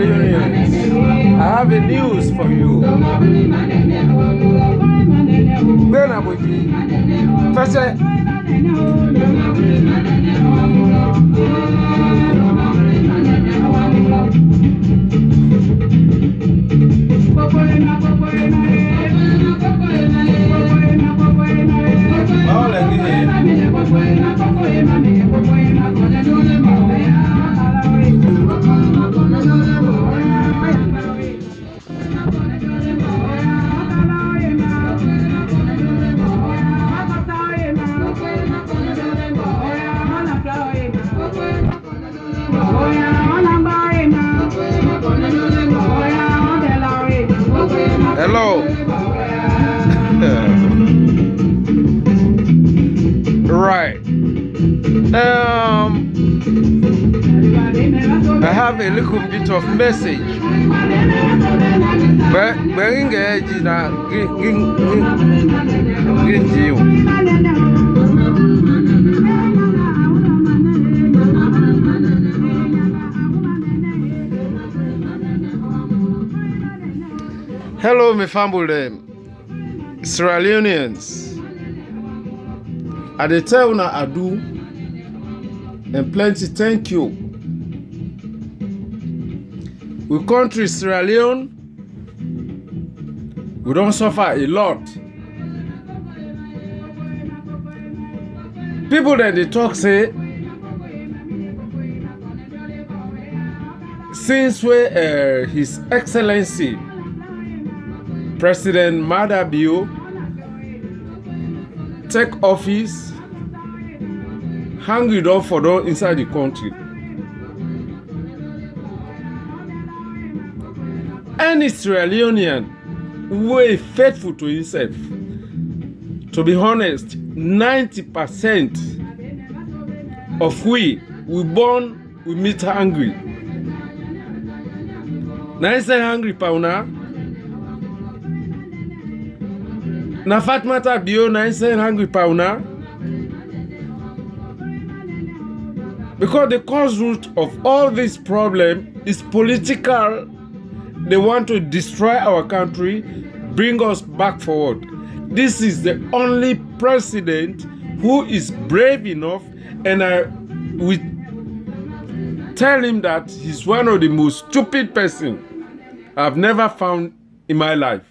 Leoneans, I have a news for you. Ben Aboji, first, hello. Right. I have a little bit of message. But bring hello, my family, Sierra Leoneans. I dey tell una adu and plenty thank you. We country Sierra Leone, we don't suffer a lot. People that they talk say, since His Excellency President Maada Bio take office, hang it up for them inside the country. Any Sierra Leonean who is faithful to himself, to be honest, 90% of we born, we meet hungry. Now I say hungry, Pauna. Na Fatmata Bio na I say hungry, Pauna. Because the cause root of all this problem is political. They want to destroy our country, bring us back forward. This is the only president who is brave enough, and we tell him that he's one of the most stupid person I've never found in my life.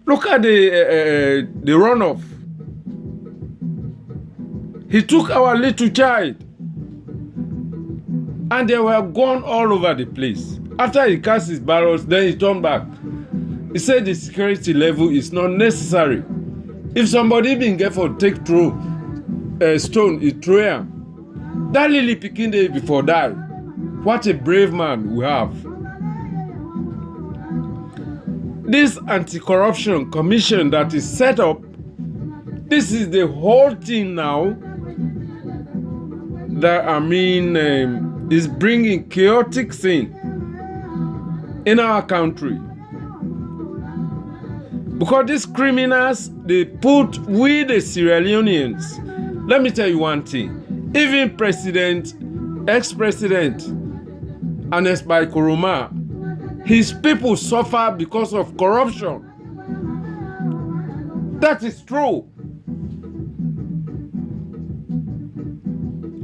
Look at the runoff. He took our little child, and they were gone all over the place. After he cast his ballots, then he turned back. He said the security level is not necessary. If somebody been get for take throw stone, he throw him. That lily picking day before die. What a brave man we have. This anti-corruption commission that is set up, this is the whole thing now that is bringing chaotic scene in our country. Because these criminals, they put we the Sierra Leoneans. Let me tell you one thing. Even ex-president Ernest Bai Koroma, his people suffer because of corruption. That is true.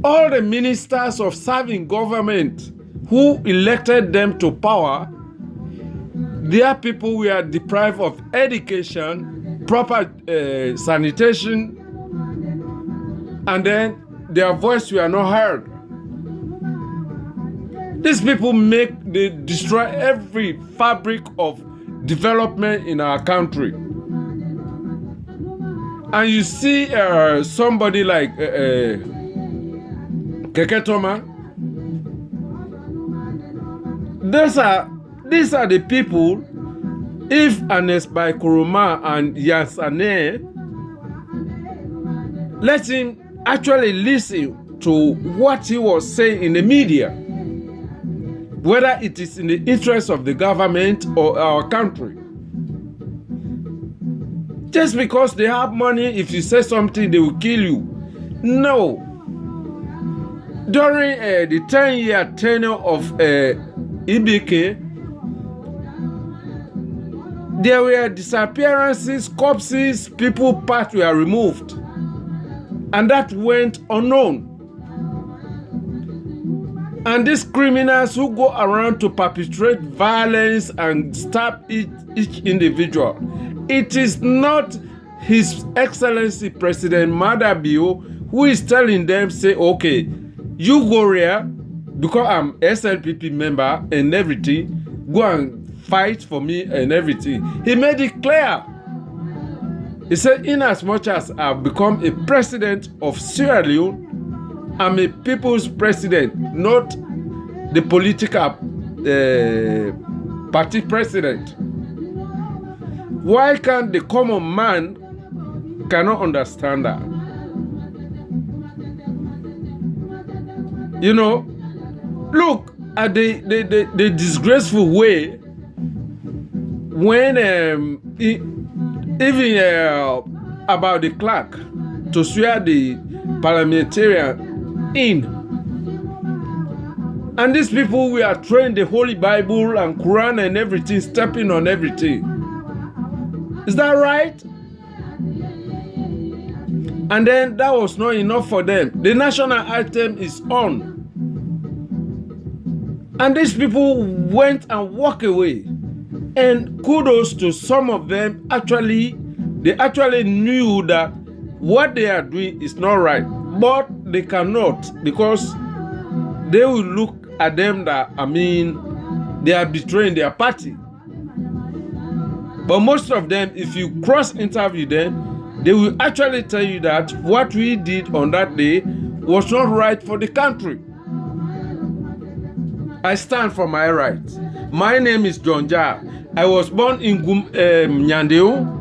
All the ministers of serving government who elected them to power, their people were deprived of education, proper sanitation, and then their voice were not heard. These people they destroy every fabric of development in our country. And you see somebody like Keke Toma. These are the people, if Ernest Bai Koroma and Yansane, let him actually listen to what he was saying in the media, whether it is in the interest of the government or our country. Just because they have money, if you say something, they will kill you. No. During the 10-year tenure of Ibike, there were disappearances, corpses, people's parts were removed, and that went unknown. And these criminals who go around to perpetrate violence and stab each individual, it is not His Excellency President Maada Bio who is telling them, say, okay, you go here, because I'm SLPP member and everything, go and fight for me and everything. He made it clear. He said, in as much as I've become a president of Sierra Leone, I'm a people's president, not the political party president. Why can't the common man cannot understand that? You know, look at the disgraceful way when even about the clerk to swear the parliamentarian in. And these people were trained the Holy Bible and Quran and everything, stepping on everything. Is that right? And then that was not enough for them. The national anthem is on. And these people went and walked away. And kudos to some of them, they actually knew that what they are doing is not right. But they cannot, because they will look at them that, they are betraying their party. But most of them, if you cross-interview them, they will actually tell you that what we did on that day was not right for the country. I stand for my rights. My name is John Jah. I was born in Nyandeo,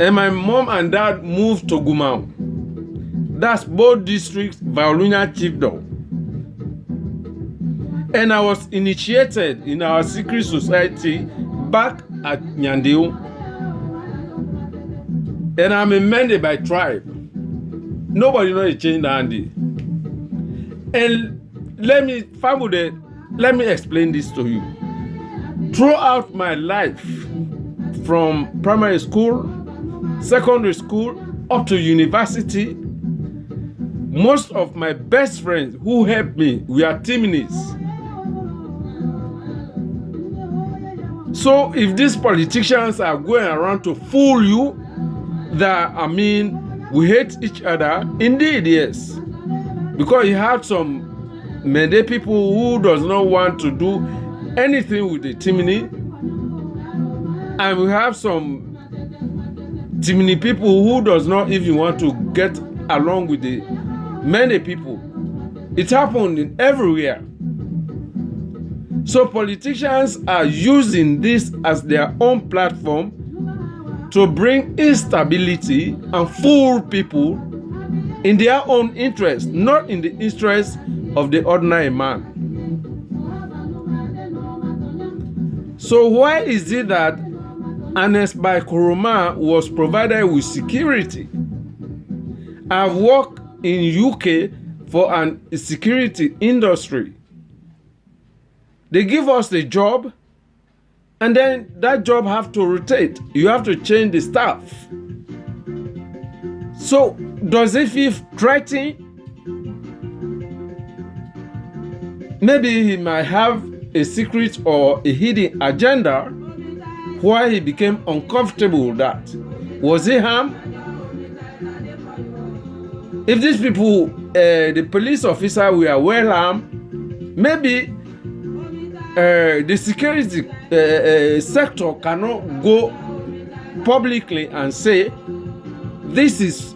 and my mom and dad moved to Gumau. That's both districts, Vaolunya Chiefdom. And I was initiated in our secret society back at Nyandeo. And I'm a Mende by tribe. Nobody knows change the handy. And let me explain this to you. Throughout my life, from primary school, secondary school, up to university, most of my best friends who helped me were Timnis. So if these politicians are going around to fool you, that, we hate each other, indeed, yes. Because you have some Mende people who does not want to do anything with the Timini, and we have some Timini people who does not even want to get along with the Mende people. It happened everywhere. So politicians are using this as their own platform to bring instability and fool people in their own interest, not in the interest of the ordinary man. So why is it that Ernest Bai Koroma was provided with security? I've worked in UK for a security industry. They give us the job, and then that job have to rotate. You have to change the staff. So does it feel threatening? Maybe he might have a secret or a hidden agenda why he became uncomfortable with that. Was it harm? If these people, the police officer were well armed, maybe the security sector cannot go publicly and say, this is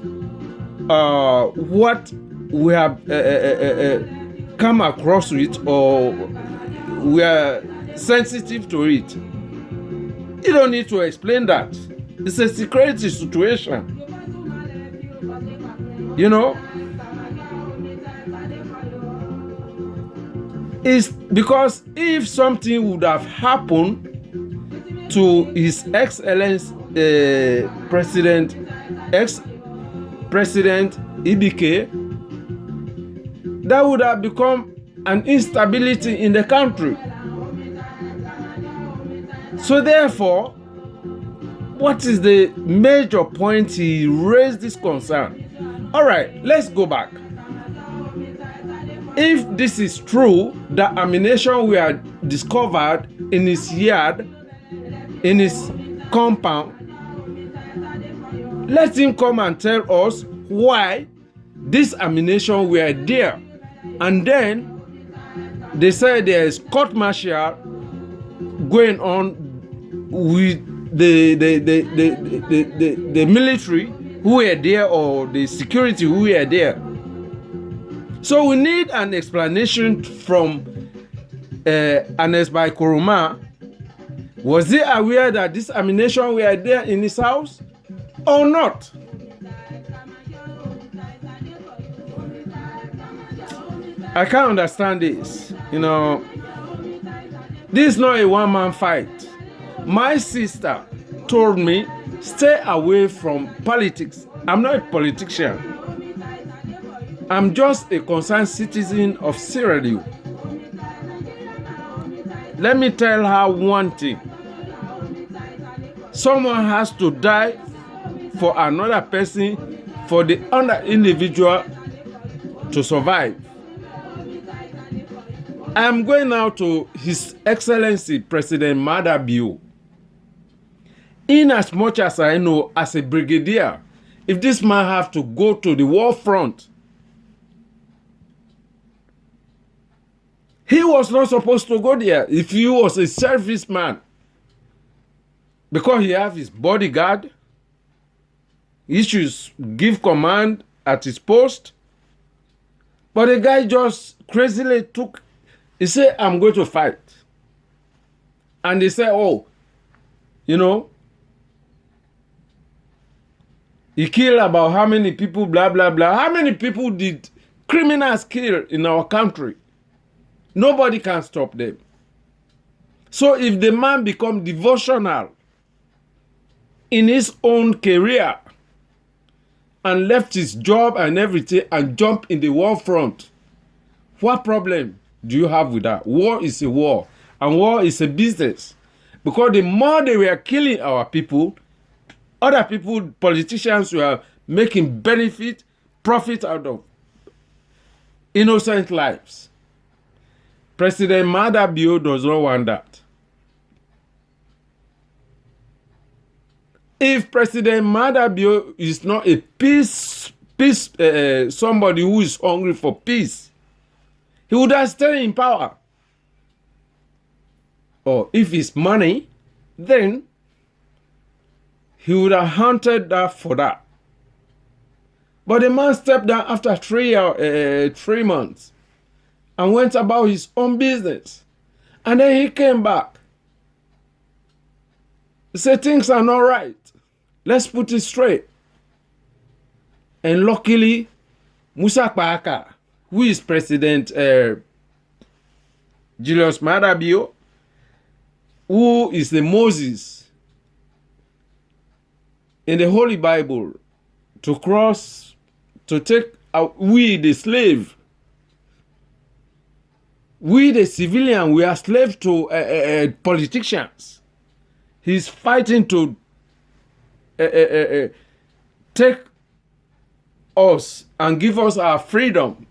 what we have come across with, or we are sensitive to it. You don't need to explain that. It's a security situation. You know? It's because if something would have happened to His Excellency ex-President Ibike, that would have become an instability in the country. So therefore, what is the major point he raised this concern? All right, let's go back. If this is true, the ammunition we are discovered in his yard, in his compound, let him come and tell us why this ammunition were there. And then they say there is court martial going on with the military who were there, or the security who were there. So we need an explanation from Ernest Bai Koroma. Was he aware that this ammunition were there in his house or not? I can't understand this. This is not a one-man fight. My sister told me, stay away from politics. I'm not a politician. I'm just a concerned citizen of Sierra Leone. Let me tell her one thing. Someone has to die for another person, for the other individual to survive. I am going now to His Excellency President Maada Bio. In as much as I know, as a brigadier, if this man have to go to the war front, he was not supposed to go there if he was a serviceman, because he have his bodyguard. He should give command at his post. But the guy just crazily he said, I'm going to fight. And they said, he killed about how many people, blah, blah, blah. How many people did criminals kill in our country? Nobody can stop them. So if the man become devotional in his own career and left his job and everything and jump in the war front, what problem do you have with that? War is a war, and war is a business. Because the more they were killing our people, other people, politicians, were making profit out of innocent lives. President Maada Bio does not want that. If President Maada Bio is not a somebody who is hungry for peace, he would have stayed in power. Or if it's money, then he would have hunted that for that. But the man stepped down after 3 months and went about his own business. And then he came back. He said, things are not right. Let's put it straight. And luckily, Musa Kpaka, who is President Julius Maada Bio, who is the Moses in the Holy Bible, to take we the slave, we the civilian, we are slave to politicians. He's fighting to take us and give us our freedom.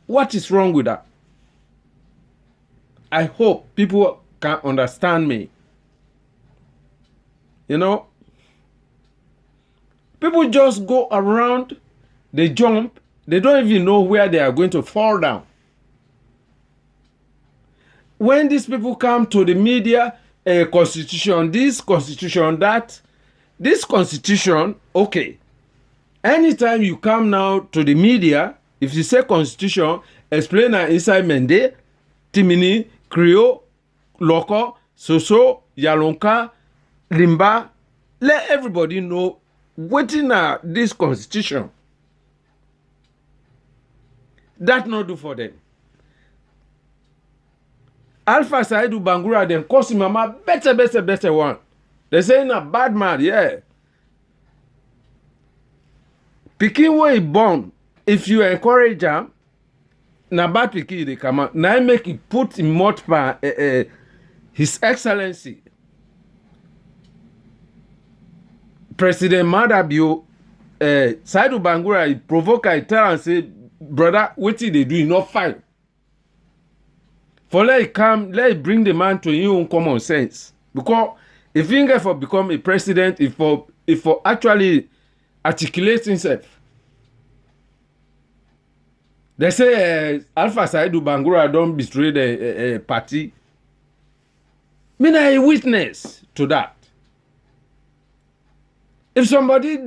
What is wrong with that? I hope people can understand me. People just go around, they jump, they don't even know where they are going to fall down. When these people come to the media, constitution, this constitution, that, this constitution, okay. Anytime you come now to the media, if you say constitution, explain that inside Mende, Timini, Creole, Loko, Soso, Yalonka, Limba, let everybody know what in this constitution. That not do for them. Alpha Saidu Bangura then cost him a better one. They saying a bad man, yeah. Picking where he born, if you encourage him, na bad pikin dey come out. Na make he put in mouth pan His Excellency President Madabio Saidu Bangura, he provoke, I tell and say, brother, wetin they do not fine. For let it come, let it bring the man to his own common sense. Because if he get for become a president, if for actually articulate himself. They say Alpha Saidu Bangura don't betray the party. Me na a witness to that. If somebody